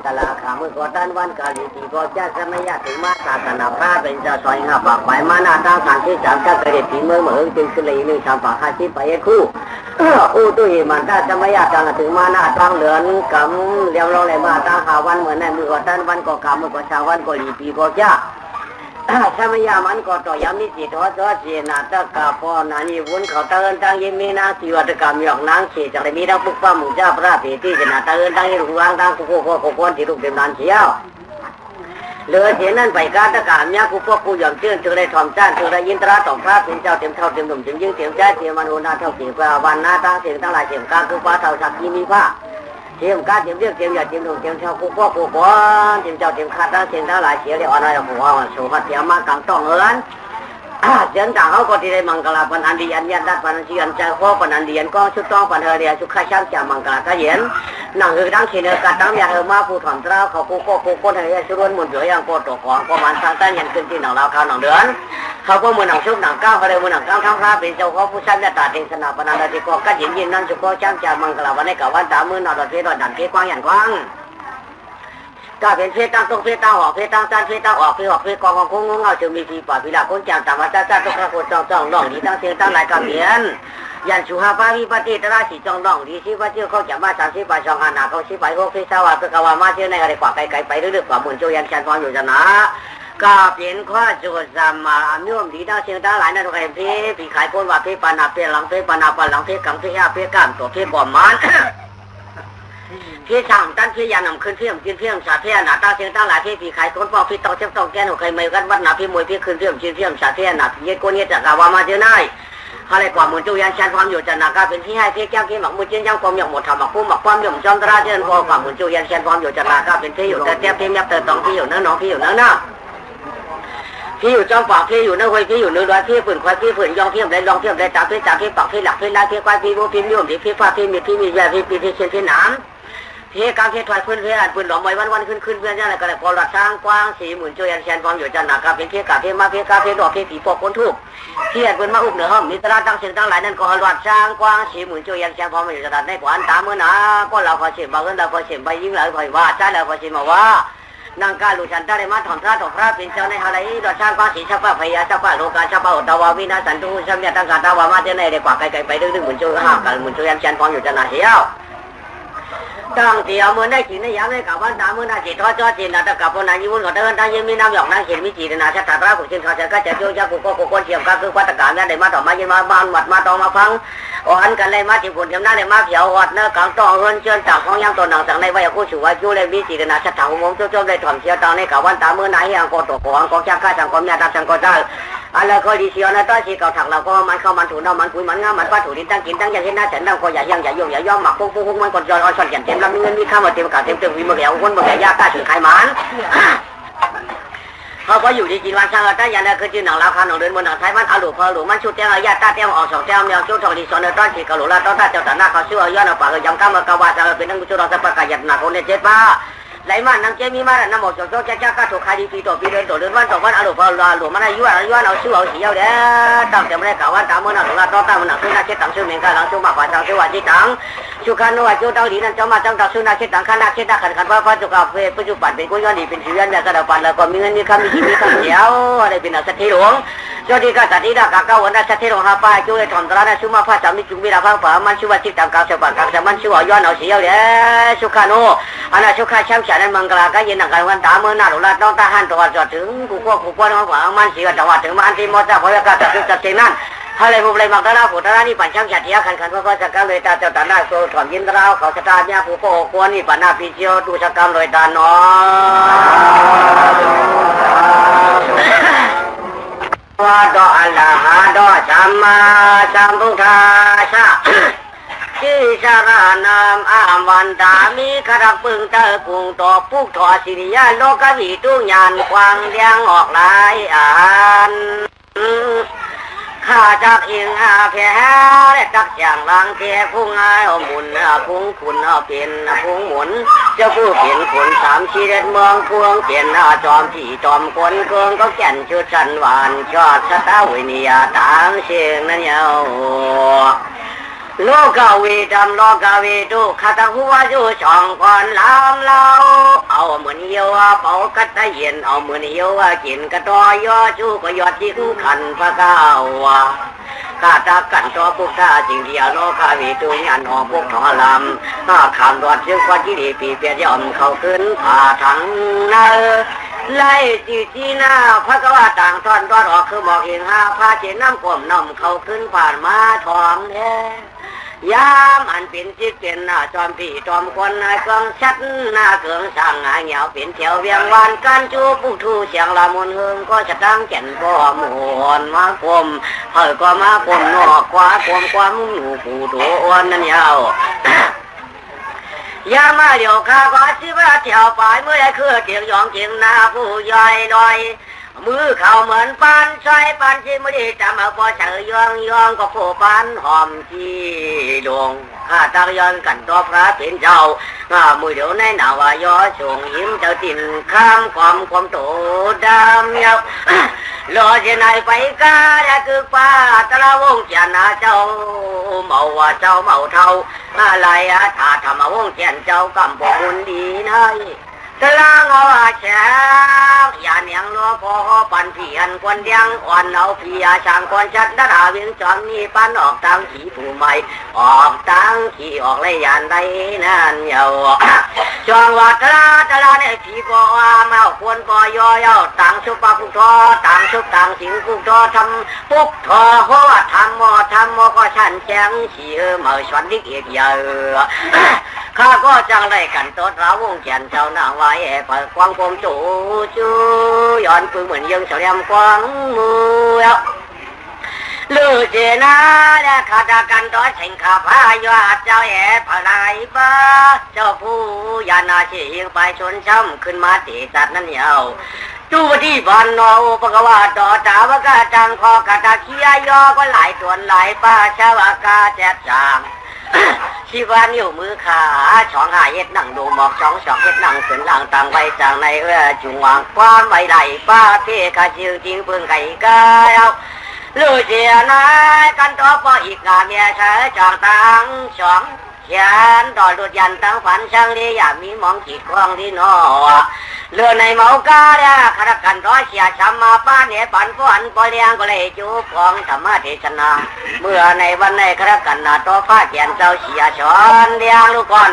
กลาขามือกอตันวันกาลีตีกอจ้าสมัยถึงมาศาสนาพระเป็นเจ้าซอยงับปากไปมาหน้าตั้งฐานที่สามก็เกิดปีเมื่อเหมือนจึงขึ้นเลยหนึ่งสามปากห้าสิบไปคู่อู้ตุ้ยมันถ้าสมัยตั้งถึงมาหน้าตั้งเหลือนกำเลี้ยวเราเลยมาตั้งหาวันเหมือนในมือกอตันวันก็ขามือกอชาวันก็ลีตีกอจ้าสมัยมันก็ต่อยามิจิตวัดเจนาตะกาปอนานีวุ้นเขาเตือนตั้งยิมีนาสิวัตกรรมหยอกนางเสียจากมีทั้งปุกป้าหมู่เจ้าพระเถรีเจนาเตือนตั้งยิรุวางตั้งกุโกโกคนที่ลูกเดิมนานเชียวเหลือเสียนั่นไปการตะการเมียกุพวกกูยอมเชื่อถึงได้ทอมจ้านถึงได้ยินตราต่อพระเป็นเจ้าเต็มเท่าเต็มหนุ่มจึงยิ่งเต็มใจเต็มมโนนาเท่าเต็มกว่าวันนาตั้งเสียงตั้งหลายเสียงการคือฟ้าเท่าสักยี่มีผ้าเทียมการเทียมเรียกเทียมหยาดเทียมหนุ่มเทียมเท่ากุพวกกูก้อนเทียมเจ้าเทียมขาดตั้งเสียงตั้งหลายเสียเลยอ่อนอะไรหัวสุภาพเทียมมากลางต้องเอิญเสียงต่างเขาก็ที่ได้มังกรปันอันดีอันยันดัดปันอันเชียนใจข้อปันอันดีอันก็ชุดต้องปันเฮเรียชุดข้าช่างจามังกรก็เห็นนั่งคือตั้งเขียนการตั้งยาเธอมาผู้ถอนเท้าเขากูก็กูก็เฮเรียชุดล้วนหมุนเสือยังโกตกของประมาณทางใต้ยันขึ้นที่หนังเราข้าวหนังเดือนเขาก็มือหนังชุบหนังก้าวเขาเลยมือหนังก้าวทั้งพระเป็นเจ้าเขาผู้ชั้นยาตาเองสนาปนันดาจิโกก็ยินยินนั่นชุกก็ช่างจามังกรวันนี้กับวันตามือหนอดเพชรดันเพชรกว้างอย่างกว้างก็เป็นเพศตั้งตรงเพศตั้งหอกเพศตั้งสั้นเพศตั้งออกเพศออกเพศกองคงงเอาจึงมีทีป่าพิลาคนจางตามวัดจ้าต้องข้าคนจ้องน้องดีตั้งเสียงตั้งหลายกำเนียนยันสุภาพวิปฏิตราสีจ้องน้องดีสิว่าเจ้าเขาจะมา30ไป2 อาณาเขาสิไป6เพศสวัสดิ์กว่ามาเชื่อในอะไรกว่าไกลไปเรื่อยๆกว่าหมุนโจยันชันพรอยู่ชนะก็เป็นข้อโจทย์สามาโยมดีตั้งเสียงตั้งหลายนั่นก็เป็นเพศผีขายคนว่าเพศปานาเพศหลังเพศปานาปาหลังเพศกังเพศเพศก้ามตัวเพศบ่อมันพี่ช่างตั้งพี่ยานำขึ้นพี่กินพี่สาพี่หนาตาเสียงตั้งหลายพี่ผีขายคนปอกพี่ตอกเช็บตอกแก้วใครไม่กันวัดหนาพี่มวยพี่ขึ้นพี่กินพี่สาพี่หนาพี่เย็ดโกนี่จะกล่าวว่ามาเจอหน้าอะไรกว่ามือจูยันชันความอยู่จะหนักก็เป็นพี่ให้พี่แก้วพี่หมักมือเจียนยังความหยกหมดทำหมักคู่หมักความหยกจอมตราเจริญพอกว่ามือจูยันชันความอยู่จะหนักก็เป็นพี่อยู่แต่เตี้ยพี่ยับเติร์ตองพี่อยู่เนื้อน้องพี่อยู่เนื้อหน้าพี่อยู่จอมปากพี่อยู่เนื้อหอยพี่อยู่เนื้อร้อยพี่ฝืนควายพี่ฝืนยองพี่อะไรลองพี่อะไรจ่าพี่ปากพี่หลักพี่ลายพี่ควายพี่บูพี่ยุ่มพี่ฟ้าพี่มีพี่มีแย่พี่เชียนพี่หนามเพียการเพียถอยพื้นเพียอันปืนหลอมไว้วันขึ้นเพื่อนอะไรก็เลยพอหลัดช้างกว้าง40,000ช่วยยันแชนความอยู่จันหนักกับเป็นเพียกาเพียมาเพียกาเพียดอกเพียผีปอกคนทุกเพียปืนมาอุบเหนือห้องมีตราตั้งเสียงตั้งหลายนั่นก็หลัดช้างกว้าง40,000ช่วยยันแชนความอยู่จันในกว่าอันตามเมื่อนะก็เราพอเสียบางเงินเราพอเสียบใบยิ่งเลยพอว่าจ้าเราพอเสียมาว่านางกาลูชันตาได้มาถอนพระเป็นเจ้าในอะไรดอกช้างกว้างสีชาป้าพยาชาป้าโลกาชาป้าอุตวาวินาสันตุชัมยาตั้งการตาวามาเจเนเด็กกว่าไกลไปดึงๆเหมือนช่วยห้ากันเหมือนช่วยยันแชนความอยู่จันเหี้ยวตั้งเดียวมือได้กินได้ยังได้กับวันตามือได้จิตทอดจอจินนะแต่กับคนนั้นยิ่งก็เดินได้ยังมีน้ำหยอกน้ำเขียนมีจีนะชัดตาตราผู้เชี่ยวชาญก็จะโยกยักษ์กูคนเชี่ยวก็คือวัตการนั้นได้มาต่อมายินมาบ้านหมัดมาต่อมาฟังอ่อนกันเลยมาจีบคนจำหน้าเลยมาเผียวอดเนื้อกลางต่อเฮินเชิญจากของยังตัวหนังจากในวัยกู้ชูวัยกู้เลยมีจีนะชัดถามมงโจมได้ถ่อมเชี่ยวตอนในกับวันตามือไหนยังก็ตัวของกองชักข้าจังกองยาดับจังก็ได้อะไรก็ดีเชียวนะต้อยชีเก่าถักเราก็มันเข้ามันถูนเอามันคุยมันงามันป้าถูดินตั้งกินตั้งอย่างเห็นหน้าฉันตั้งก็อย่าย่อมหมักฟุ้งมันกดจอยอ่อนช็อตเต็มลำเงินมีข้าวมาเต็มกาเต็มวิมือแก้วคนมือแก้วยากล้าถึงใครมันเขาก็อยู่ดีจีวันช่างแต่ยันคือจีหนังลาวคาหนังเดินบนหนังไทยมันอาลูพอหลูมันชุดเจ้าญาติตาเจ้าออก2 เจ้าเมียชุดทองดีสอนต้อยชีเก่าหลูละต้อยตาเจ้าตาหน้าเขาชื่อย้อนเอาปากยำก้ามากวาดจะเป็นนักบุญชุดเราจะประกาศหยัดหนักคนเนี่ยเจ็ดป้าไหลมันนังเจมีมาน้ำหมดโจจ้าก็ถูกใครดีปีต่อปีเดินวันต่อวันอาลูพอหลูมันอายุเอาชื่อเอาสีเอาเด้อตั้งแต่ไม่ได้กล่าววันตามเมื่อนั้นหลูละต้อยตามันหนักขึ้นหน้าเช็ดตังชื่อเมงกาหลังชื่อมากกว่าจังชื่อว่าจีตังชุกันว่าจุดเอาดีนั่นจะมาจังตักชื่อหน้าเช็ดตังข้าหน้าเช็ดหน้าขันว่าจุกาเฟ่ปัจจุบันเป็นกุยนี่เป็นชีวิตเนี่ยกระดับปันแล้วก็มีเงินมีคำมีชีวิตคำเดียวอะไรเป็นสัตย์หลวงเจ้าดีก็สัตย์ดากาวันนั้นสัตย์หลวงฮาป้าจุเลยถอนตราเนี่ยชื่อมาพระสามีจุมีราพังป่ามันชื่อว่าจิตตามกาเสบังกาเสมันชื่อว่าย้อนเอาเสียวเด้ชุกันโนอันนั้นชุกันช้ำฉันนั้นมังกรก็ยินหนังกันวันตาเมื่อหน้าหลวงต้องตาหันตัวจอดถึงกูก็น้องว่ามันเสียจังหวัดถึงมันที่มอจ้าพยากาศจัดเจนั่นอะไรบุบเลยมังตราผู้ตรานี่ปั่นช่างฉัดเทียขันเพราะจะการเลยตาเจ้าตาหน้าโซ่ถอนยินเราเขาสตาเนี่ยผู้ก็ควรนี่ปั่นหน้าพิเชียวดูชะกรรมเลยตาน้อว่าดออัลลาฮ์ดอสัมมาสัมพุทธัสสะที่สารานามอามวันตามีขรักปึงเตอกุงต่อปุกถอสิริยาโลกวิตุญาณควางเลี้ยงออกหลายอันข้าจักอิงแพ้และจักอย่างลังเทพุ่งไอ้หมุนพุ่งขุนเป็นพุ่งหมุนเจ้าผู้เป็นขุน3 ชีเด็ดเมืองพวงเป็นจอมที่จอมคนเกิงก็แก่นชุดชันหวานชอดสตาวิเนียตามเสียงนั่นเยาโลกาวีดำโลกาวีดูขัดหัวอยู่ช่องก่อนลามเราเอา เยาเป่ากัดได้เย็นเอามือเยากินกระตอยอชูก็ยอดจิ้งขันพระก้าวข้าตากันจอพวกข้าจริงเดียวโลกาวิตุยันอพวกทอลำข้าขามรอดซึ่งความที่ดีปีเปียยอมเข้าขึ้นผ่าทั้งนาไล่จีหน้าพระกว่าต่างทอนรอดออกคือบอกเองห้าพาเจน้ำกลมน้ำเข้าขึ้นผ่านมาทองเนี่ยยามอันเป็นจิตเป็นหน้าจอมพี่จอมคนนายกองชัดหน้าเกืองสั่งหาเหงียวเป็นเถียวเวียงวานการจูผู้ทูเสียงละมุนเฮิงก็จะตั้งแก่นบ่หมุนมากลมเฮ้ยก็มากลมนอกขวากลมความหนูผู้ดูอ้วนนั่นยาวยามาเดี๋ยวข้าก็ชิบะเที่ยวไปเมื่อไรคือเถียงยองเถียงหน้าผู้ย่อยลอยมือเข่าเหมือนปานใช้ปานที่ไม่ได้จำเอาพอเฉยยองก็โผปานหอมที่ดวงข้าตักย้อนกันต่อพระเป็นเจ้ามือเดี๋ยวในหนาวายอชงยิ้มเจ้าติ่นข้ามความโตดำเยาวรอเจนายไปกาและคือป้าตะละวงเจียนาเจ้าเมาว่าเจ้าเมาเท่าอะไรถ้าทำมาวงเจียนเจ้ากำปมุนดีนายตะลางเอาแฉอย่าเนียงล้อพอปันเพียนควนเดียงอ่อนเอาเพียช่างควนชัดดาราเวียงจอมนี่ปันออกตังขี่ผู้ใหม่ออกตังขี่ออกเลยยานใดนั่นเยาจองว่าตะลาเนี่ยขี่ก็มาควรก็ย่อยเอาตังชุบปาผู้ทอตังชุบตังสิงผู้ทอทำปุ๊บทอหัวทำมอก็ฉันแจงเสียเมื่อชวนดิกเอียเยอะข้าก็จังได้กันตัวเราวงเขียนเจ้าหน้าไว้เปิดกว้างคมจูย้อนปืนเหมือนยังเฉลียมกว้างมือลือเจนาและข้าตากันตัวเชิงข้าพายอดเจ้าพลายบ้าเจ้าผู้ยานาชียิงไปชนช้ำขึ้นมาตีตัดนั่นเยาจูที่บ้านนอปกว่าต่อตาวกาจังคอกาตาเคียยอก็หลายตัวหลายป้าชาวกาแจกจางชีวานอยู่มือขาช่องหาเย็ดนั่งดูหมอกช่องเย็ดนั่งขึ้นหลังต่างไว้จางในจุงวางความไว้ไหลป้าเพ่ขาจิวจริงเพิ่งไก่ก้าวลูเจียนายกันต่อพออีกงานเมียใช้จางตังช่องเขียนต่อดุดยันตั้งฝันช่างเรียมีมองขีดคล้องที่นอเลือในเมากาเนี่ยขณะกันร้อยเสียช้ำมาป้าเนี่ยปันฝันปอยเลี้ยงก็เลยจูบของธรรมะเทศนาเมื่อในวันในขณะกันนาต่อฟ้าเขียนเจ้าเสียช้อนเลี้ยงลูกก่อน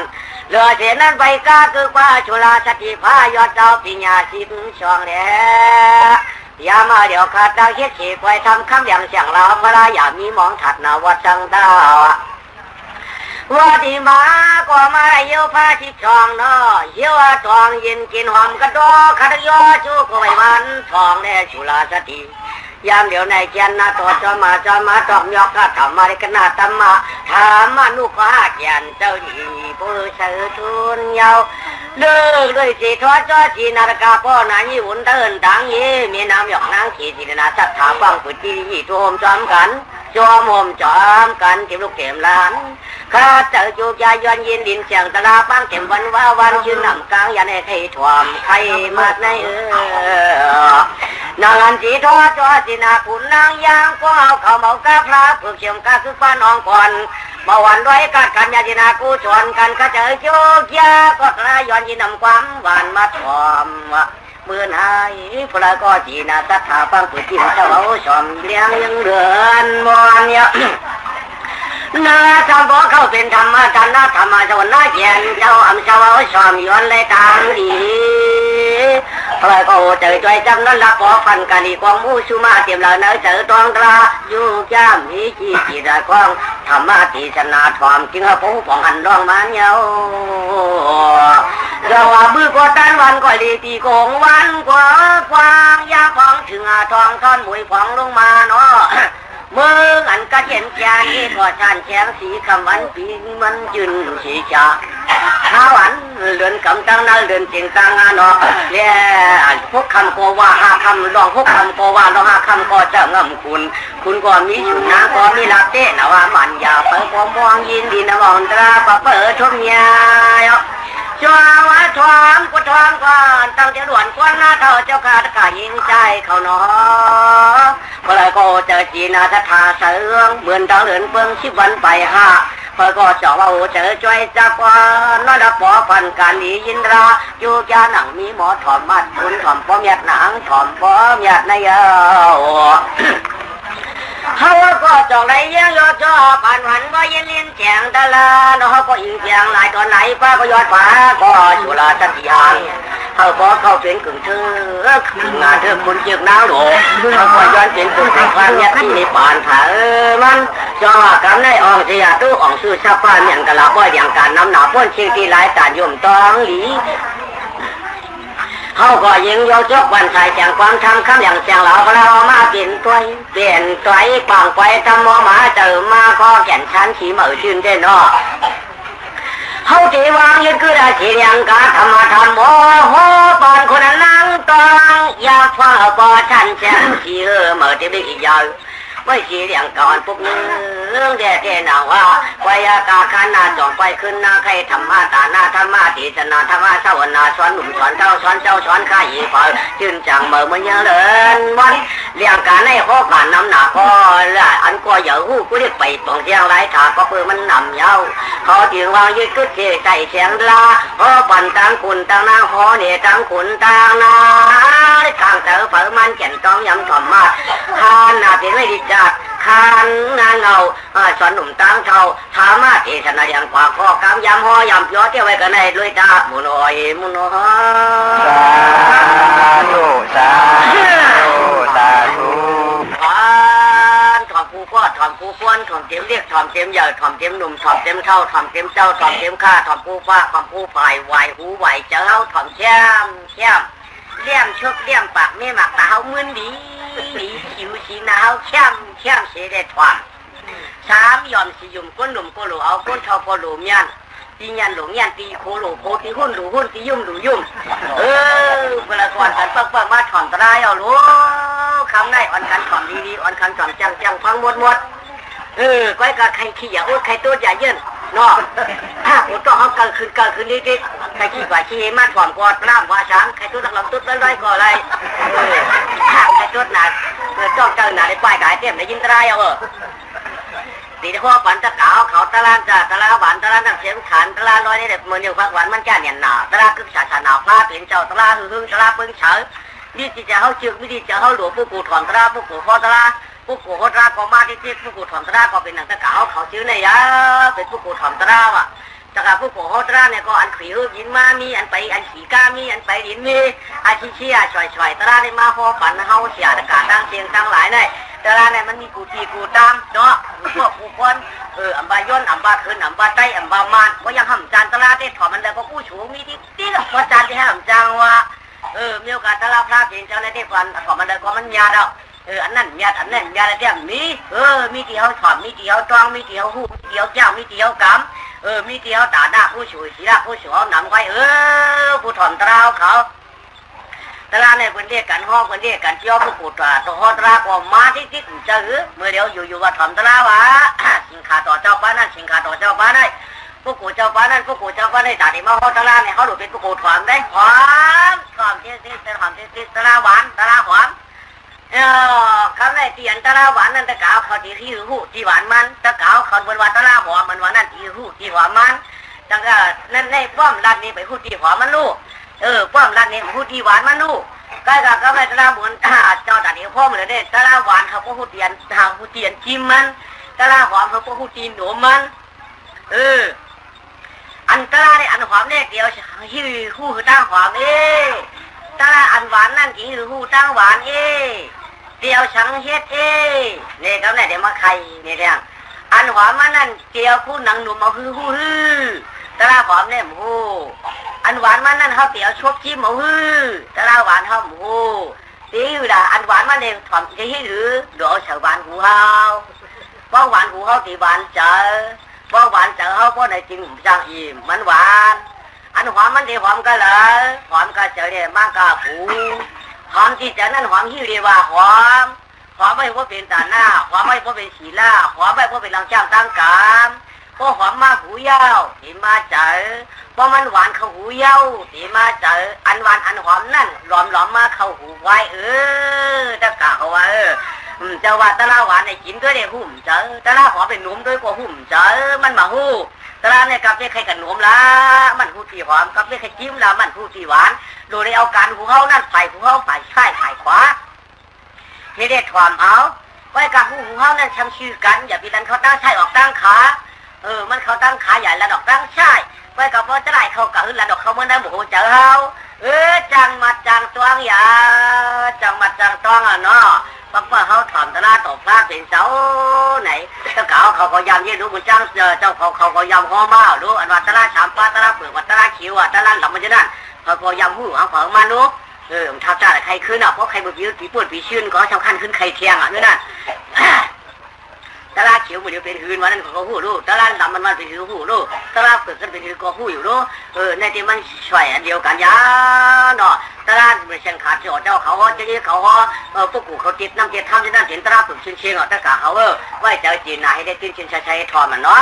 เลือเสียนั้นใบกาคือป้าชุลาสติพายอดเจ้าปิญญาสิบช่องเนี่ยอย่ามาเดี๋ยวขาดดาวเฮ็ดฉีกไว้ทำคำอย่างเสียงเราพระอย่ามีมองถัดนาวัดจังดาวว่าที่มาก็มาเยี่ยวผ้าที่ช่องเนาะเยี่ยวทองยินกินหอมกระดอขัดยอชูก็ไม่มันทองแน่ชุลาสติยามเดี๋ยวในเกียนนาต่อจอมาตอกยอกข้าทำมาได้กันนาตมาถามมานุข้าเกียนเจ้าดีผู้เชิดทุนยาวเลิกด้วยสีทอดจอจีนาฬิกาพ่อนายี่หุ่นเดินดังยี่มีน้ำหยอกนางขี่จีนาสัตถาฟังปุจียี่โจมจอมกันจอมมจอมกันเก็บลูกเก็บหลานข้าเจ้าจูยายอนยินดินเสียงตะลาปังเก็บวันชื่อนำกลางยันให้ไทยถ่วมใครมาในนางสีทอดจอจีนาคุณนางยางก็เอาเขาเมากาพระฝึกเชี่ยมกาคือฟ้าน้องก่อนเมื่อวันด้วยกัดกันยาจีนากูชวนกันข้าเจ้าจูยาก็ตะย้อนยินนำความหวานมาถ่วมเมื่อไหร่พระก็จีนาสัทธาฟังปุจิมเจ้าเอาชมเลี้ยงยังเดือนมอนเนี่ยนาจำบอกเขาเป็นธรรมะจันนะธรรมะสวรรค์เขียนเจ้าอำเจ้าเอาชมย้อนเลยทางดีพระก็เจอใจจำนั้นละขอฟันกันดีกองมูชุมาเตรียมแล้วเนื้อเจอตองตราอยู่ย่ามมีจีได้กองธรรมะที่ชนะทอมจึงเอาผู้ป้องหันร้องมาเงาเราว่ามือก็ตันวันก็ดีตีโกงวันกว่ากวางยาฟองถึงทองท่อนบุยฟองลงมาเนาะเมื่ออันก็เห็นแกนี่ก็ชันแฉงสีคำวันปีมันยืนสีจ่าข้าวันเลือนกำตั้งนั้นเลือนจริงตั้งงานเนาะเนี่ยพวกคำก็ว่าห้าคำลองพวกคำก็ว่าลองห้าคำก็จะงำคุณก็มีชุดนะก็มีลักเต้นะว่ามันอย่าเปิดความมองยินดีนะมองตราปะเปิดทุ่มยาจ้าว่าทอมก็ทอมก่อนตั้งแต่ด่วนควันหน้าเท่าเจ้าข้าตะกายิงใจเขาเนาะก็เลยก็เจอจีนาสถาเสืองเหมือนดาวเลือนเฟืองชิบวันไปห้า อยก็จะว่าเจอช่วยจักว่าน้อยดับปอพันการหลียินราอยู่ยาหนังมีหมอถอมมัดคุณถอมป้อมหยัดหนังถอมป้อมหยัดในเยาเขาก็จองไรยังยอดจอผ่านหันว่ายินเลียนแจงตะลาเนาะก็ยิงแจงหลายตอนไหนป้าก็ยอดฟ้าก็จุฬาสัตยางเขาก็เข้าเป็นกึ่งเธองานเธอคุณจึกน้าวหลงเขาก็ย้อนเป็นกึ่งความยัดที่ในป่านเถอมันจอกำได้ออกเสียตู้ออกซื้อชาวบ้านอย่างกะลาบ่อยอย่างการน้ำหนาพ้นชิงที่หลายตาย่อมต้องหลีเขาก็ยิงยกจกวันชายแจงความทำคำอย่างแจงเรามาเปลี่ยนตัวปางไปทำหมอหมาเจอมาข้อแก่นชั้นขีเหมือชื่นเด่นอเขาจีวางยึดคือได้ทีเรียงกาธรรมธรรมโอ้โหปอนคนนั้นนั่งตองอยากฟังปอชันแจงขีเหมือที่ไม่อีกยาวไม่ทีเรียงก่อนปุ๊บนึงเด็ดหนาว่าไว้อากาศขันนาจองไปขึ้นนาใครธรรมะตานาธรรมะติจนาธรรมะเสวนาสอนหนุ่มสอนเจ้าสอนข้าอีเปิดจืนจังเมื่อมันยังเดินวันเรียงการในข้อการน้ำหนักก็ละอันก็อย่าหู้กูเรียกไปตรงเชียงไรถาก็เพื่อมันนำเย้าเขาถึงวางยึดกึศเจใจเสียงลาพอปั่นต่างคุณต่างนางพอเนี่ยต่างคุณต่างนาทางเต๋อเปิดมันแก่นต้องยำถ่อมมาทานนาทีไม่ดีจัดคานงานเงาสอนหนุ่มตั้งเท่าถามาเทศนาอย่างกว่าข้อกำยำหอยำย้อเที่ยวไว้กันในด้วยตามุนอยมุนอยสาธุสาธุถ่อมผู้พ่อถ่อมผู้ป้อนถ่อมเต็มเรียกถ่อมเต็มใหญ่ถ่อมเต็มหนุ่มถ่อมเต็มเท่าถ่อมเต็มเจ้าถ่อมเต็มข้าถ่อมผู้ฟ้าถ่อมผู้ฝ่ายไหวหูไหวเจ้าถ่อมแช่มเลี่ยมชกเลี่ยมปากไม่หมักตาเมือนดีผิวสีหนาวเข้มเสียได้ถอนสามยอมสียุ่มก้นหนุ่มก้นหลูเอาก้นชาวพอหลูมยันตียันหลงยันตีโคหลูโคตีหุ่นหลูหุ่นตียุ่มเวลาก่อนกันปักมาถอนตรายเอาลูคำได้อ่อนกันถอนดีอ่อนกันถอนจังฟังหมดก้อยกับใครขี้อย่าอุดใครตัวอย่าเยินเนาะอุดต้องเขาเกิดขึ้นนิดใครขี้กว่าขี้มาถอนกอดล่ามว่าช้างใครตัวหลังตุ๊ดอะไรก่ออะไรใครตัวหนาจ้องเจอหนาได้ป้ายกายเต็มได้ยินตรายเอาตีพ่อปันตะขาวเขาตะลานจ่าตะลาหวานตะลานักเสียงขันตะลาลอยได้เด็ดมือเดียวพักหวานมันแก่เนี่ยหนาตะลาคึกษาหนาผ้าเปลี่ยนเจ้าตะลาหึ่งตะลาปึ้งเฉยนี่จีจะเขาจึกไม่ดีจะเขาหลวงผู้กูถอนตะลาผู้กูพ่อตะลาผู้กูโหดราก็มาที่ผู้กูถอนตะลาก็เป็นหนังตะขาวเขาชื่อเนี่ยเป็นผู้กูถอนตะลาว่ะจากการผู้กูโหดราเนี่ยก็อันขี่ยินมามีอันไปอันขี่ก้ามีอันไปดินมีอาชีเชี่ยช่อยตะลาได้มาพอปันเขาเสียตะการตั้งเสียงตั้งหลายเนี่ยตะลาเนี่ยมันมีกูตีกูตามเนาะพวกผู้คนอัมบายนอัมบาคืนอัมบาไตอัมบามานก็ยังห่ำจานตะลาได้ถอดมันเลยก็ผู้ชูมีที่กับพอจานที่ให้ห่ำจางว่ามีโอกาสตะลาพระเพียงเจ้าในที่ฟันถอดมันเลยก็มันยาดอันนั้นยาอันนั้นยาอะไรเดี๋ยวมีมีที่เขาถอดมีที่เขาจ้องมีที่เขาหูมีที่เขาเจ้ามีที่เขากำมีที่เขาตาหน้าผู้ชูศีลผู้ชูเอาหนำไว้ผู้ถอนตะลาเขาตลาดในพื้นที่กันห้องพื้นที่กันเชี่ยวผู้กูตราตัวฮอตราก็มาที่จะเมื่อเดียวอยู่ว่าถอมตลาดวะสินค้าต่อเจ้าบ้านนั่นสินค้าต่อเจ้าบ้านได้ผู้กูเจ้าบ้านนั่นผู้กูเจ้าบ้านได้จากที่มาฮอตลาดเนี่ยเขาหลุดเป็นผู้กูถอมได้หอมที่หอมที่ตลาดหวานตลาดหอมคำในเตียนตลาดหวานนั่นตะกาวเขาที่หูที่หวานมันตะกาวเขาบนว่าตลาดหอมมันว่านั่นที่หูที่หอมมันจังก็นั่นในป้อมร้านนี้ไปหูที่หอมมันลูกป้อมร้านนี้หูที่หวานมันลูกใกล้กับก็ไม่ตลาดหมุนเจ้าแต่เดี๋ยวพ่อเหมือนเด็กตลาดหวานเขาก็หูเตียนทางหูเตียนจิ้มมันตลาดหอมเขาก็หูตีนหนูมันอันตลาดเนี่ยอันหอมเนี่ยเดียวหิ้วหูตั้งหอมตลาดอันหวานนั่นกี่หูตั้งหวานเดียวชังเฮ็ดเนี่ยก็เนี่ยเดี๋ยวมาใครเนี่ยเรื่องอันหอมมันนั่นเดียวคู่หนังหนุ่มเอาหูตลาดหอมเนี่ยหมูอันหวานมันนั่นเขาเตี๋ยวชกจิ้มเอาตลาดหวานเขาหมูตีอยู่ด่าอันหวานมันเนี่ยถอมจะให้หรือเดี๋ยวเอาหวานหูเขาป้องหวานหูเขาตีหวานเจอป้องหวานเจอเขาเพราะในจริงจังอิ่มมันหวานอันหอมมันที่หอมก็เลยหอมก็เจอเนี่ยมากก็หูหอมที่เจอนั่นหอมหิ้วเรียกว่าหอมไม่เพราะเป็นตาหน้าหอมไม่เพราะเป็นสีล่าหอมไม่เพราะเป็นลังจ้างตั้งกามพอหอมมาหูยาวที่มาเจอพอมันหวานเข้าหูยาวที่มาเจออันหวานอันหอมนั่นหลอมมาเข้าหูไว้ตะกะเขาว่า เจ้าว่าตะลาหวานในกินด้วยเด็หุ่มเจอตะลาขอเป็นหนุ่มด้วยกว่าหุ่มเจอมันมาหู้ตะลาเนี่ยกับเนี่ยใครกันหนุ่มละมันหู้ที่หอมกับเนี่ยใครจิ้มละมันหู้ที่หวานโดยได้เอาการหูเขานั่นฝ่ายหูเขาฝ่ายซ้ายฝ่ายขวาเฮเดถอมเอาไว้กับหูเขานั่นช้ำชื่อกันอย่าพี่ดันเขาตั้งชายออกตั้งขามันเขาตั้งขาใหญ่ระดอกตั้งชายไว้กับพ่อจะได้เขากะหึระดอกเขาเมื่อนั้นโมโหเจอเขาจังมาจังตวงอย่าจังมาจังตวงอ่ะเนาะปักว่าเขาถอมตะลาตกฟ้าเป็นเสาไหนเจ้าเก่าเขาก็ยำยืดรู้มันจังเจ้าเขาก็ยำหัวเมารู้อันว่าตะลาฉามฟ้าตะลาเปลือกว่าตะลาคิวอ่ะตะลาหลับมันจะนั่นเขาก็ยำหูเอาของมานุมันท้าจ้าใครขึ้นอ่ะเพราะใครบุกยืดปีปวดปีชื่นก็สำคัญขึ้นใครเทียงอ่ะนี่นั่นตะลาเขียวมันเดี๋ยวเป็นหืนวันนั้นเขาหูรู้ตะลาดำมันเป็นหืนหูรู้ตะลาเปลือกกันเป็นหืนก็หูอยู่รู้ในที่มันช่วยอันเดียวกันยาเนาะตะลาเมื่อเช่นขาดเจ้าเขาจะยืดเขาพวกกูเขาติดน้ำเจ็ดทำที่นั่นเห็นตะลาเปลือกเชียงอ่ะตะกาเขาไว้เจอจีนให้ได้ตื่นเชียงใช้ทอมันเนาะ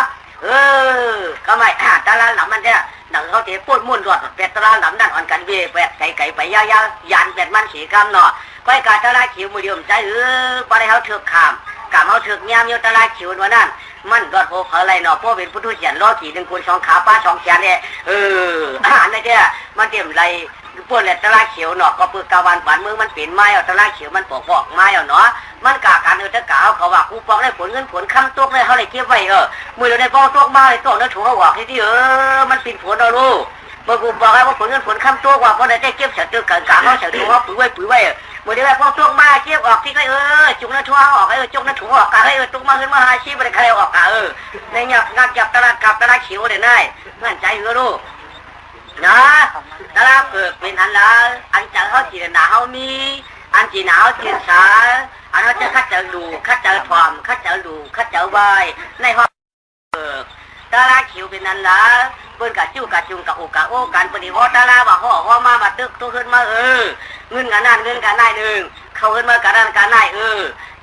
ก็ไม่ตะลาดำมันเนี่ยหนังเขาเตะปวดมุ่นรอดเป็ดตะลาดำนั่นอ่อนกันเบี้ยเป็ดไก่ไปยาวยันเป็ดมันสีกำเนาะก็ไอ้การตะลาเขียวมือเดียวใจปลาเขาเถือกขามกะเอาถึกยามโยตะลาขิววันนั้นมันก็โผล่อะไรเนาะเพราะเป็นพุทธเสียนล้อขี่หนึ่งคนสองขาป้าสองแขนเนี่ยอันนี้เนี่ยมันเต็มไรพวกเนี่ยตะลาขิวเนาะก็ปืนกาวันฝันมือมันเปลี่ยนไม้เอาตะลาขิวมันปอกไม้เอาเนาะมันกาการตะกาเขาว่ากูปอกได้ผลเงินผลคำตัวเลยเขาเลยเก็บไว้มือเราได้ปอกตัวมาเลยตัวนั้นถูกเขาบอกที่มันเป็นผลเราลูกเมื่อกูบอกให้ว่าผลเงินผลคำตัวว่าเพราะได้เก็บเสร็จตัวกาเขาเสร็จตัวเขาปุ๋ยไว้มื่อเดี๋ยวพอตัวมาเก็บออกที่ก็จุกนั้นทั่วออกจุกนั้นถูออกกะตุกมาขึ้นมาหาชีพอะไรใครออกกะในเงี้ยงัดจับตะลากับตะลาขิวเดี๋ยวได้งั้นใจรู้นะตะลาเกิดเป็นอันละอันจังเขาจีนหนาวมีอันจีนหนาวจีนสาอันเขาจะคัดเจอดูคัดเจอทอมคัดเจอดูคัดเจอใบในห้องตะลาขิวเป็นอันละเปิ้นกะจิ้วกะจุงกะโอกะโอกันปฏิวัติตะลาว่าห่อมาตึกตัวขึ้นมาเงินกันนั่นเงินกันได้หนึ่งเขาขึ้นมากันนั่นกันได้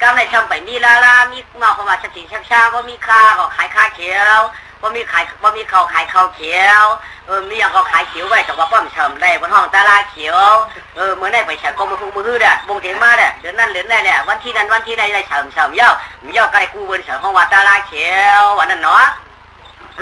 กันในช่องไปมีลามีมาเข้ามาสิช่างว่ามีค่าก็ขายค่าเขียวว่ามีเขาขายข้าวเขียวมีอย่างเขาขายเขียวไว้แต่ว่าป้อมเฉมได้บนห้องตะลาเขียวเมื่อได้ไปเฉมก็มือเนี่ยบงเถียงมาเนี่ยเดือนนั้นเดือนได้เนี่ยวันที่นั้นวันที่ใดได้เฉมเย่าใกล้กูเวินเฉมห้องว่าตะลาเขียววันนั้นเนาะ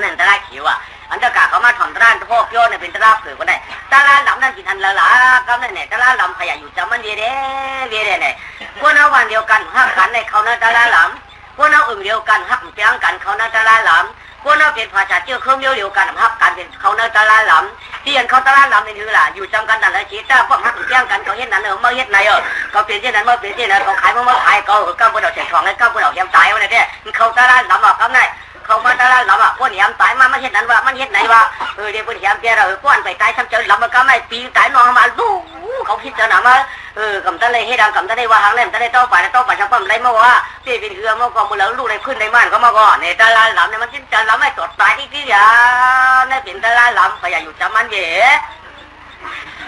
นั่นตะลาเขียวอ่ะอันตะกาเขามาถ่อมตะลาพวกโยนเนี่ยเป็นตะลาเผือกก็ได้ตะลาหลำนั่นกินอันละก็นั่นเนี่ยตะลาหลำขยะอยู่จำมันเด้เนี่ยพวกเราวันเดียวกันหักกันในเขานั่นตะลาหลำพวกเราอื่นเดียวกันหักเปียงกันเขานั่นตะลาหลำพวกเราเป็นภาษาเจ้าเครื่องเดียวกันหักกันเป็นเขานั่นตะลาหลำที่อันเขาตะลาหลำนี่คือล่ะอยู่จำกันนั่นแหละชีต้าพวกหักเปียงกันเขาเห็นนั่นมาเห็นไหนเขาเปลี่ยนเช่นนั้นมาเปลี่ยนเช่นนั้นเขาขายมาขายเขาก้าวบนเอาเสียทองให้ก้าวบนเอาเสียมตายวันนี้เขาตะลาหลำบอกเขาไงเขามาตะลาหลำพวกเนี่ยตายมาเห็นนั้นว่ามันเห็นไหนว่าเดี๋ยวพวกเนี่ยเดี๋ยวพวกอันไปตายซ้ำเจอหลำมันก็ไม่ปีตายนอนมาลูเขาคิดจะหนามากำตะเลยให้ดังกำตะเลยว่าหางเล่มตะเลยเต้าป่าช่างปั้มไรมาว่าที่เป็นเรือมาก่อนมือแล้วลูกได้ขึ้นในบ้านก็มาก่อนเนี่ยตะลาหลำเนี่ยมันคิดจะหลำไม่ตดตายที่อย่าเนี่ยเป็นตะลาหลำพยายามอยู่จำมันเย่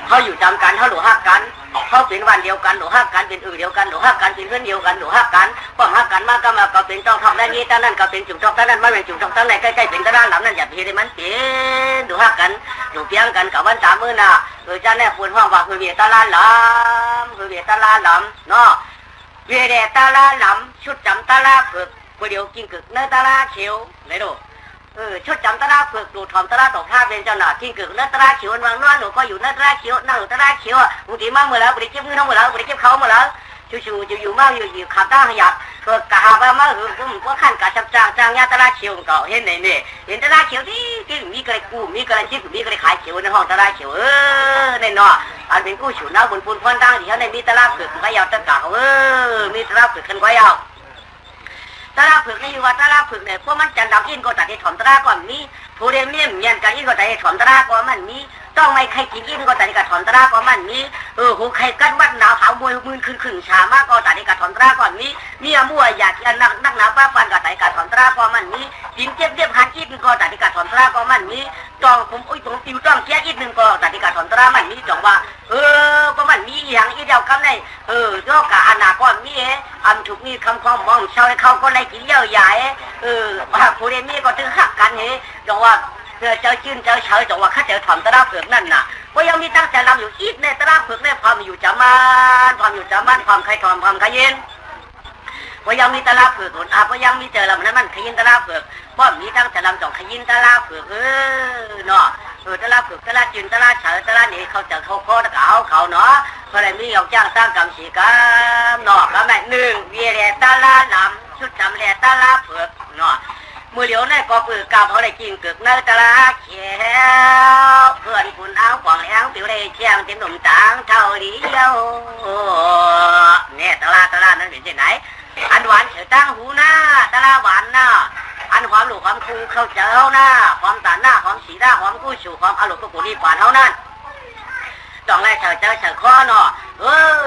เขาอยู่จำกันเขาหลุดหักกันเขาเป็นวันเดียวกันหลุดหักกันเป็นเดียวกันหลุดหักกันเป็นเพื่อนเดียวกันหลุดหักกันป้องหักกันมากก็มาก็เป็นจ้องทองด้านนี้ด้านนั้นก็เป็นจุดทองด้านนั้นไม่เป็นจุดทองด้านไหนใกล้ๆเป็นตะลาหลำนั่นอย่าพีได้มันเป็นหลุดหักกันหลุดเพียงกันกับวันสามมื้อน่ะจ้าแน่ควรห้องว่าคือเวียตะลาหลำคือเวียตะลาหลำเนาะเวียเดตะลาหลำชุดจำตะลาเผือกเดียวกินกึกเนื้อตะลาเขียวไหนดูชุดจำตะลาเผือกดูถอมตะลาตกท่าเป็นเจ้าหน้าที่กึกเนื้อตะลาเขียววางนอนหนูก็อยู่เนื้อตะลาเขียวนั่งตะลาเขียวบางทีมาเมื่อแล้วบริเก็บเงินทั้งหมดแล้วบริเก็บเขาหมดแล้วชูอยู่มากอยู่ขับตั้งขยับกะหาบ้ามาว่าขั้นกะจางยาตะลาเขียวก็เห็นไหนเนี่ยเห็นตะลาเขียวที่มีกระกู้มีกระชิบมีกระขายเขียวในห้องตะลาเขียวในนออันเป็นกู้ฉุนน้าบนปูนพรดังที่เขาในมีตะลาเผือกขยาวตะกะมีตะลาเผือกกันขยาวตะลาเผือกนี่ว่าตะลาเผือกเนี่ยพวกมันจันดำอินก็ตัดให้ถอนตะลาก่อนมีผู้เรียนเมี่ยมเมียนกันอินก็ตัดให้ถอนตะลาก่อนมันมีต้องไม่ใครกินอินก็ตัดให้ถอนตะลาก่อนมันมีหูใครกัดวัดหนาวหาวมวยมือขึ้นชามากก็ตัดให้ถอนตะลาก่อนมีเมียมั่วอยากกินนักหนาป้าปันก็ตัดให้ถอนตะลาก่อนมันมีกินเจ็บหันอินก็ตัดให้ถอนตะลาก่อนมันมีจองผมติวจ้องแก่อินหนึ่งก็ตัดให้ถอนตะลามันมีจองว่าประมาณมีอย่างอีเดียวกันเลยโยกะอนาก่อนมีอันถูกมีคำความมองชาวเขาก็เลยกินเยอะใหญ่ผู้เรียนมีก็ถึงหักกันเฮ้จงว่าเจ้าชื่นเจ้าเฉยจงว่าข้าเจ้าถอมตะลาเผือกนั่นน่ะก็ยังมีตั้งใจรำอยู่อีกในตะลาเผือกเนี่ยความอยู่จำมันความใครถอมความใครเย็น พยังมีตลาเผือกหนพยังมีเจอลำนั้นมันขยินตลาเผือกป้อมมีตั้งแต่ลำจ่องขยินตลาเผือกเนาะตลาเผือกตลาจืนตลาเฉยตลานี่เขาจะเขาตะกาวเขาเนาะเพราะอะไรมีออกจ้างสร้างกรรมสีกรรมเนาะก็แม่หนึ่งเวียเรตลาลำชุดจำเรตลาเผือกเนาะมือเหลียวในกอปือกาบเขาได้กินเกือกเนื้อตลาเขียวเพื่อนคุณเอาขวางแองผิวได้เชียงเต็มหนุ่มจางเท่าเดียวเนี่ยตลานั้นเป็นที่ไหนอันหวานเฉยตั้งหูหน้าตลาหวานหน้าอันความหลูความคูเข้าเจ้าหน้าความตาหน้าความสีหน้าความกู้ชูความอารมณ์กุนีกว่าเท่านั้นต้องไล่เฉยข้อเนาะ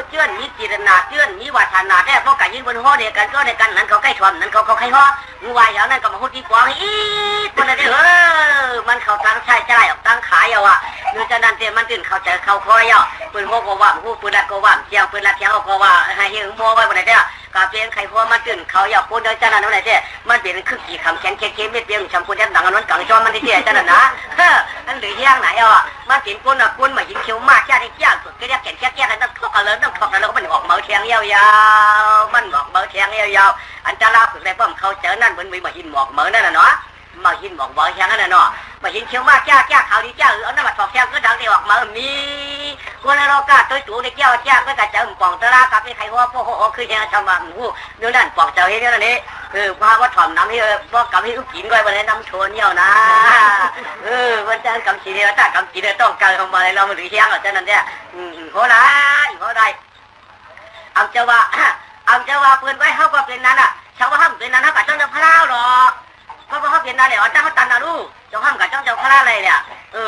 เชื่อนมีจิตนาเชื่อนมีวัฒนาแต่พวกกันยินบนห้อเดียกันก็ในกันนั้นเขาใกล้ชมนั้นเขาใครห้องูวายอย่างนั้นก็มาพูดดีกว่าอีคนนั้นมันเขาตั้งใช่ออกตั้งขายเอาอะดูจะนั่นเตี้ยมันตื่นเขาเจอเขาคอยเอาปืนโฮก็ว่าหูปืนดัดก็ว่าเจียงปืนลัดเจียงก็ว่าให้เฮงโม่ไว้บนไหนเตี้ยกาเปลี่ยนใครพัวมันตื่นเขาอยากพูดโดยจะนั่นนั่นไหนเตี้ยมันเปลี่ยนคือกี่คำแข็งไม่เปลี่ยนชมพูดยันดังอันนั้นกังจอมมันเตี้ยจะนั่นนะอันหรือเฮียงไหนอ่ะมันเปลี่ยนก้นมายิงเขียวมากแค่ได้แก่สุดก็เรียกแก่กันต้องทอกกันเลยต้องทอกกันแล้วก็มันออกเมาเทียงยาวมันออกเมาเทียงยาวอันจะลาฝึกได้ป้อมเขาเจอนั่นเหมือนมีมาหินหมอกเมานั่นน่ะเนาะมาหินหมอกเมาเทียงนั่นน่ะเนาะมาหินเขียวมากแก่ขาวดีเอาน้ำมันทอกเทียงก็ดังได้ออกเมามีคนเรากล้าตัวในแก้วก็กระเจิมป่องตะลากับไอ้ใครว่าพ่อคือยังทำมาหูเนื้อด้านป่องเจ้าเฮ้ยเนี่ยนี่คือว่าถ่อมน้ำที่ว่ากับให้ลูกกินก็วันนี้น้ำชวนเยี่ยวนะวันจันทร์กำสีเดียวถ้ากำสีเดียวต้องการของมาเลยเราไม่ถือเที่ยงหรอกฉะนั้นเนี่ยเขาได้เอาเจ้าว่าเพื่อนไว้เขาก็เป็นนั้นอ่ะชาวว่าห้ามเป็นนั้นเขากับเจ้าพระเล่าหรอกเพราะว่าเขาเป็นนั้นเลยอ๋อจ้าเขาตันนะลูกเจ้าห้ามกับเจ้าพระเล่าเลยเนี่ย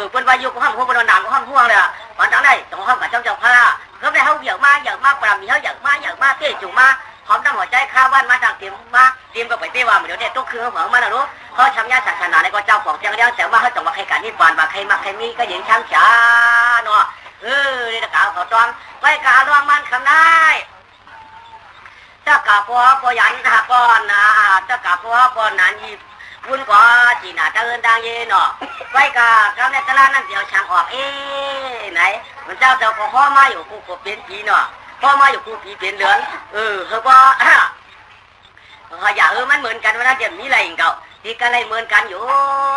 เพื่อนวายุก็ห้ามพวกบนหนังก็ห้ามพวกเลยวันจังได้เจ้าห้ามกับเจ้าพระเล่าเขาได้เขาเยอะมากปรามีเขาเยอะมากเตี้ยจุ่มมาพร้อมตั้งหัวใจข้าวันมาจังเตรียมก็ไปเตี้ยว่าเดี๋ยวเนี่ยตุ๊กคือเขาเหมือนมันนะลูกเขาทำยาศาสนาในก็เจ้าของเจ้าเลี้ยงแต่ว่าเขาจะมาใครกันนิพพานมาใครมาใครมีก็ยิงช้างช้าเนาะนี่ตะกาวเขาตอนไว้กาลวงมันคำได้ถ้ากาพอยันถ้าก้อนนะถ้ากาพอนั้นยีวุ่นกว่าจีน่าจะเอินดังเย็นเนาะไว้กาเขาในตลาดนั่นเดี๋ยวช่างออกไหนมันเจ้าก็พ่อมาอยู่กูก็เป็นผีเนาะพ่อมาอยู่กูผีเป็นเหลือนเขาก็อย่ามันเหมือนกันว่าจะมีอะไรอีกเก่าที่กันอะไรเหมือนกันอยู่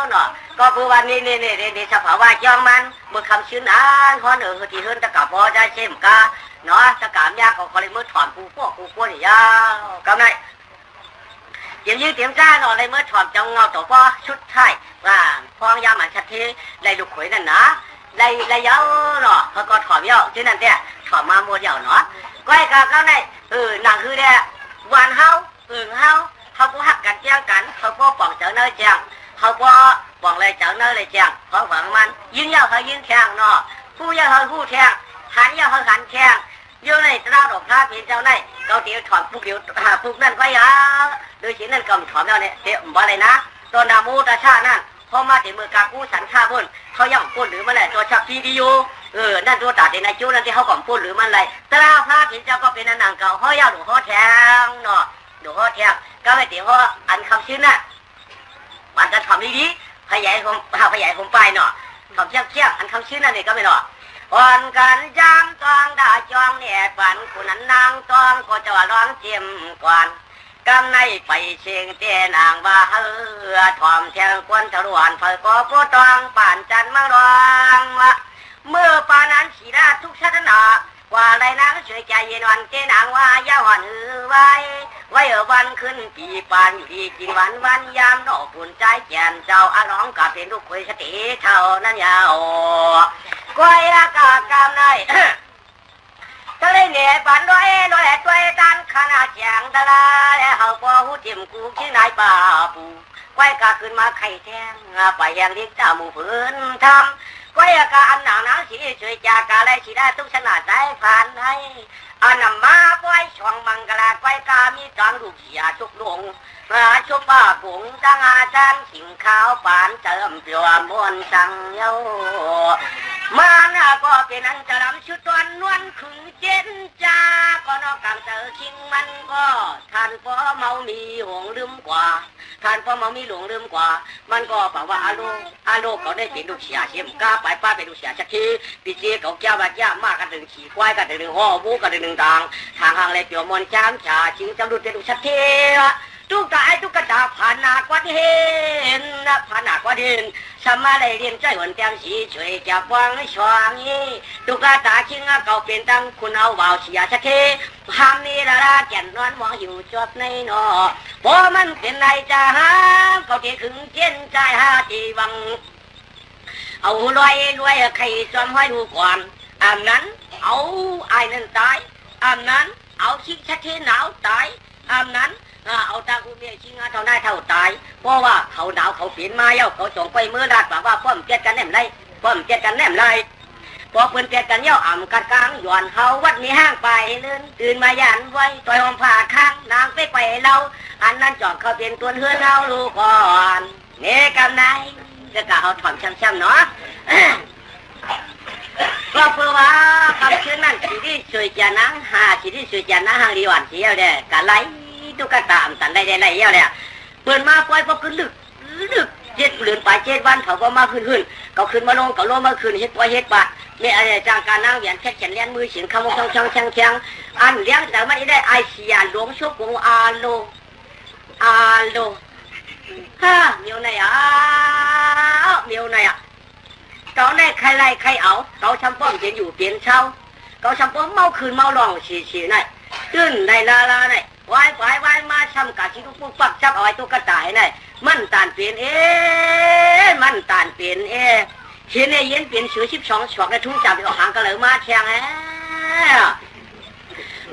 เนาะก็คือวันนี้นี่สภาวะจ้องมันเมื่อคำชื่นข้อหนึ่งคือที่เฮิร์นตะกับพอจะเช่มกาเนาะตะกามยากก็เลยเมื่อถอนกูนี่ยาวกำไรเตรียมยืดเตรียมจ้าเนาะเลยเมื่อถอนจังเงาตัวพ่อชุดไทยว่าพองยาหมันชัดทีไรลูกขวยนั่นนะไรเยาวเนาะเขาก็ถอนเยาวที่นั่นเนี่ยถอนมาหมดเยาวเนาะก้อยกับเขาในหนังคือเนี่ยวันเฮาเขาก็หักกันแจ้งกันเขาก็ป่องเจ้าเนื้อแจ้งเขาก็ป่องเลยเจ้าเนื้อเลยแจ้งเขาฝังมันยิงยาวเขายิงแทงเนาะผู้ยาวเขาผู้แทงหันยาวเขาหันแทงอยู่ในตราดอกพระเป็นเจ้าในเขาเดี๋ยวถอนปุ๊กเดี๋ยวปุ๊กนั่นก็ยาโดยชิ้นนั่นก็ถอนแล้วเนี่ยเดี๋ยวบ่อะไรนะตัวนามูตาชานั่นพอมาถึงมือกากู้สันชาพุ่นเขาย่ำพุ่นหรือมันแหละตัวชักพีดีอยู่นั่นตัวตาเดนในจู้นั่นที่เขาก่อมพุ่นหรือมันอะไรตราพระเป็นเจ้าก็เป็นนางเก่าเขาย่าหลวงพ่อแทงเนาะหลวงพ่อแทงก็ไม่ติเขาอันคำชื่อน่ะมันจะทำดีขยายผมไปเนาะทำเชี่ยอันคำชื่อนั่นนี่ก็ไม่เนาะอ่อนกันจามตองด่าจองเนี่ยปันคุณนั้นนางตองก็จะร้องเจียมกวนกำในไปเชียงเตี้ยนางว่าถ่อมแทงควนทะลวนเผยก็ผู้ตองป่านจันมังรองว่าเมื่อปานั้นสีดาทุกชาตินาว่าไรนางช่วยใจเย็นวันเจนางว่าย่าหวันไว้วันขึ้นปีปานอยู่ดีกินวันยามดอกปุ่นใจแก่นเจ้าอาน้องกับเป็นลูกคุยสติเท่านั้นยาวก้อยอากาศกำในทะเลเหนือปันร้อยตัวตันขนาดแจงตะลาแล้วเขาพอหูจิ้มกูชื่อนายป่าปูก้อยกาขึ้นมาไข่แทงไปยังเลี้ยงเจ้าหมูฝืนทำก้อยอากาศหนังสีช่วยจากาอะไรสีได้ทุกชนะใจผ่านให้อันนำมาก้อยช่องมังกรก้อยกามีจังลูกเสียชุกลงชุบป้าผงจังอาจารย์ขิงขาวปานเติมเปลือกมวนสังเยามาหน้าก็เป็นอันจะลำชุดตัวนวลขึงเจนจาก็นอกกำเจอคิงมันก็ท่านพ่อเมามีหงลืมกว่าท่านพ่อเมามีหลงลืมกว่ามันก็บอกว่าอาโลก็ได้เป็นลูกเสียเสียมก้าไปป้าเป็นลูกเสียสักทีปีเจเขาแก้วว่าแก้มากกัน ดึงขี่ควายกันดึงห่อบูกันดึงต่างทางห่างเลยเปียวมอนช้างชาชิงจำรุดเด็ดชัดเททุกตาทุกกระดาผ่านหนักกว่าที่เห็นผ่านหนักกว่าที่เห็นสมาเลยเรียนใจหวนแต้มสีช่วยจับวางให้ช่วงนี้ทุกกระดาชิงเก่าเป็นตั้งคุณเอาเบาเสียชัดเทหามนี่ละแก่นนอนมองอยู่จบในนอพอมันเป็นไรจะหาเขาที่ขึงเจียนใจหาจีวังเอารวยใครซ้อมให้ดูก่อนอันนั้นเอาไอ้นั่นตายอันนั้นเอาชิงชัดเทหนาวตายอันนั้นเอาตากูเมียชิงเท่าได้เท่าตายเพราะว่าเขาหนาวเขาเปลี่ยนมาเย้าเขาส่งไปเมื่อราดบอกว่าป้อมเจ็ดกันแนมไรป้อมเจ็ดกันแนมไรพอเพิ่นเจ็ดกันเย้าอ่ำกัดกลางหย่อนเขาวัดมีห้างไปเลื่อนตื่นมายันไว้ต่อยหอมผ่าข้างนางไปเราอันนั้นจอกเขาเป็นตัวเฮือนเราลูกก่อนเนกำไรจะกะเอาถ่อมช้ำๆเนาะก็เพราะว่าคำชื่อนั้นสีที่สวยจันนะสีที่สวยจันนะหางดีหวานเสียวเด้กะไรทุกกระตามตันได้เยี่ยวเนี่ยเปิดมาปล่อยพอขึ้นลึกเจ็ดเหลือนไปเจ็ดวันเขาก็มาขึ้นเขาขึ้นมาลงเขาลงมาขึ้นเฮ็ดปล่อยเฮ็ดปะเนี่ยอะไรจางการนั่งเหรียญแค่เขียนเลี้ยนมือเสียงคำว่าช่างอันเลี้ยงแต่ไม่ได้ไอเสียหลวงชุบวงอาโลเมียวไหนเมียวไหนเขาได้ใครไล่ใครเอาเขาช้ำป้อมเปลี่ยนอยู่เปลี่ยนเช่าเขาช้ำป้อมเมาคืนเมาหลองฉีไหนตื้นในลาไหนวายมาช้ำกะชิลุกปักจับเอาไว้ตัวกระต่ายไหนมันตานเปลี่ยนมันตานเปลี่ยนเห็นเย็นเปลี่ยนเสือ12 ฉอกในทุ่งจามไปออกหางกระเหลือมาแทง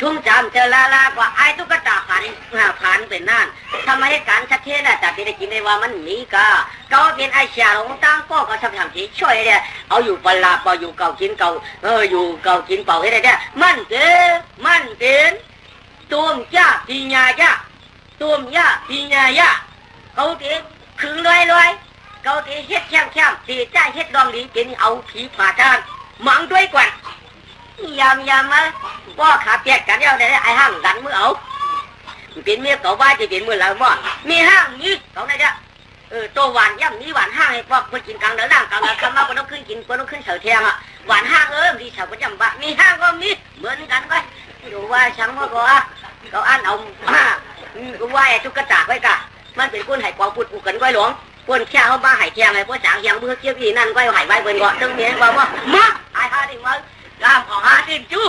ทุ่งจามเจอลากว่าไอ้ตุ๊กตาผ่านเป็นนั่นทำไมการชัดเจนน่ะแต่ได้กินได้ว่ามันมีก็เป็นไอ้เสียหลงตั้งก็ทำทีช่วยเนี่ยเอาอยู่ปลาเปล่าอยู่เก่ากินเก่าอยู่เก่ากินเปล่าให้ได้เนี่ยมันเป็นตุ่มย่าปีญาย่าตุ่มย่าปีญาย่าเขาตีขึงลอยเขาตีเฮ็ดแช่มตีใจเฮ็ดดองดีเป็นเอาผีผ่าทานหมังด้วยกว่ายำมาว่าขาเปียกกันเดียวได้ไอ้ห้างดันมือเอาเป็นเมียเก่าว่าจะเป็นมือเราบ่มีห้างนี้เขาไหนเนี่ยตัวหวานย่ำนี้หวานห้างให้พวกคนกินกลางเดือดร่างกลางเดือดคำมาคนต้องขึ้นกินคนต้องขึ้นเฉยเทียงอ่ะหวานห้างดีเฉยประจำบ้ามีห้างก็มีเหมือนกันไว้ดูว่าช่างว่าเขาอันเอาก็ว่าไอ้ตุ๊กตาไว้กะมันเป็นคนให้ความพูดผูกกันไว้หลวงคนแค่เขาบ้าหายเทียงไงเพราะจางยังเมื่อเกี่ยวอีนั่นไว้หายไว้เบิ่งก่อนต้องเมียว่ามาไอ้ข้าดิมึงกล้ามของหาดิจู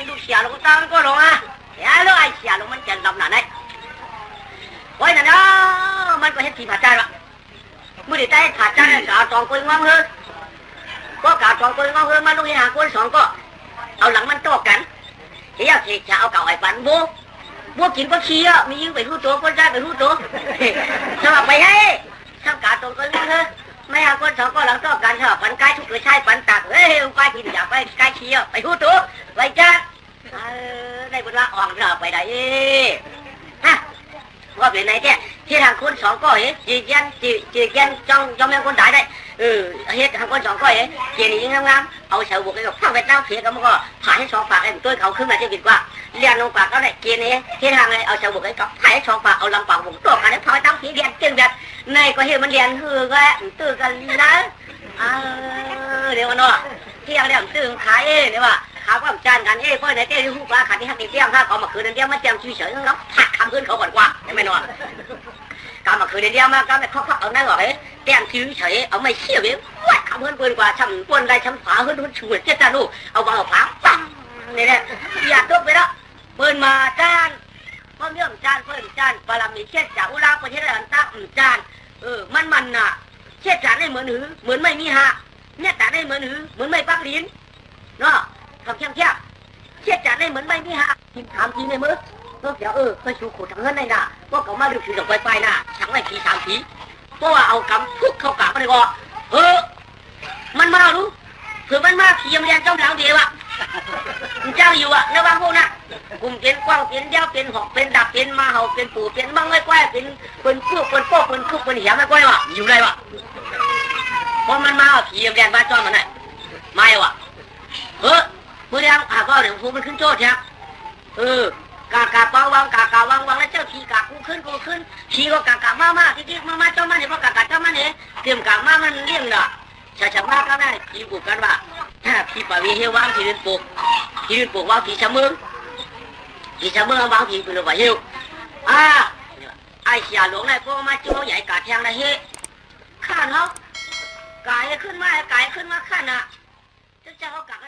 ลูกเสียลงตั้งก็ลงอ่ะแล้วไอ้เสียลงมันจะดำหนาไหนไว้นั่นนะมันก็เห็นสีผาจานละมื่อเดี๋ยวได้ผาจานกาตองกุยงองเฮ้ก็กาตองกุยงองเฮ้มันต้องหาคน2ก็เอาหลังมันโต้กันเฮียเสกจะเอาเก่าไอ้ปันบัวกินก็ขี้อ่ะมียิงไปหู้ตัวคนใจไปหู้ตัวสมัครไปให้ช่างกาตองกุยงองเฮ้ไม่เอาคน2ก็หลังโต้กันชอบปันใกล้ทุกเลยใช่ปันตักใกล้กินอยากไปใกล้ขี้อ่ะไปหู้ตัวไปจ้าได้บุญละอ่อนเราไปได้ฮะว่าเป็นไหนเนี่ยที่ทางคน2ก็เห็นจีเย็นจ้องแม่คนตายได้เฮ็ดทางคน2ก็เห็นเจียนยิงงามเอาเสาบุกให้กับข้าวเวียดนามเสียกันมันก็ผ่าให้2ปากไอ้ตัวเขาขึ้นมาจะกินกว่าเลี้ยงลงปากก็ได้เจียนนี้ที่ทางเลยเอาเสาบุกให้กับผ่าให้2ปากเอาลำปากบุกตัวกันแล้วพอตั้งผีเรียนจึงแบบในก็เห็นมันเรียนคือก็ตื่นกันนะเดี๋ยวเนาะเที่ยงเรียนตื่นขายเดี๋ยวว่าขาความจานกันเพื่อนในเต้ที่หูปลาขัดที่หักเตี้ยงถ้าเขามาคืนเดียวมาเจียมเฉยๆแล้วผักคำขึ้นเขาก่อนกว่าไม่นอนการมาคืนเดียวมาการไปเขาเอาหน้าหรอกเตี้ยงเฉยเอาไม่เชี่ยวเลยวัดคำขึ้นกว่าช้ำปนได้ช้ำฝาขึ้นช่วยเจ้าลูกเอาวางเอาฝาปังนี่แหละอยากทุบไปแล้วเปิดมาจานเพิ่มเรื่องจานเพิ่มจานปลามีเช็ดจากอุลาประเทศอะไรต่างจานมันน่ะเช็ดจานได้เหมือนหือเหมือนไม่มีหะเนี่ยจานได้เหมือนหือเหมือนไม่ปักลิ้นเนาะทำแค่เช็ดจานได้เหมือนไม่มีหะกินถามจริงในมือเดี๋ยวไปสู่ขูดทางเงินในน่ะพวกเขามาดูถือดอกไฟน่ะฉันไม่ผี3 ผีเพราะว่าเอากำพุกเข้ากาบไปก่อนมันมารู้คือมันมาขี่ยำแดงเจ้าหลังเดียวอ่ะเจ้าอยู่อ่ะในบางพวกน่ะกลุ่มเป็นกว้างเป็นยาวเป็นหอกเป็นดับเป็นมาเห่าเป็นปู่เป็นบังไอ้ก้อยเป็นพวกเป็นโป๊กเป็นคุกเป็นเหี้ยไอ้ก้อยวะอยู่ไรวะพอมันมาขี่ยำแดงบ้านจ้อนมันไหนไม่วะเมื่อยังก็เดี๋ยวพวกมันขึ้นโจ้ใช่กากาวางแล้วเจ้าขี่กากูขึ้นขี่ก็กามาที่มาเจ้ามันเห็นว่ากาเจ้ามันเห็นเตรียมกามามันเลี้ยงน่ะชามาก็ได้ขี่บุกกันว่า พี่ปาวีเฮวางที่ดินปลูกวางที่ชะมึงวางที่เป็นว่าเฮวไอ้เสียหลวงนายพ่อมาจิ้วใหญ่กาแทงนะเฮข้านเขากายขึ้นมาข้านอ่ะเจ้าเขากัด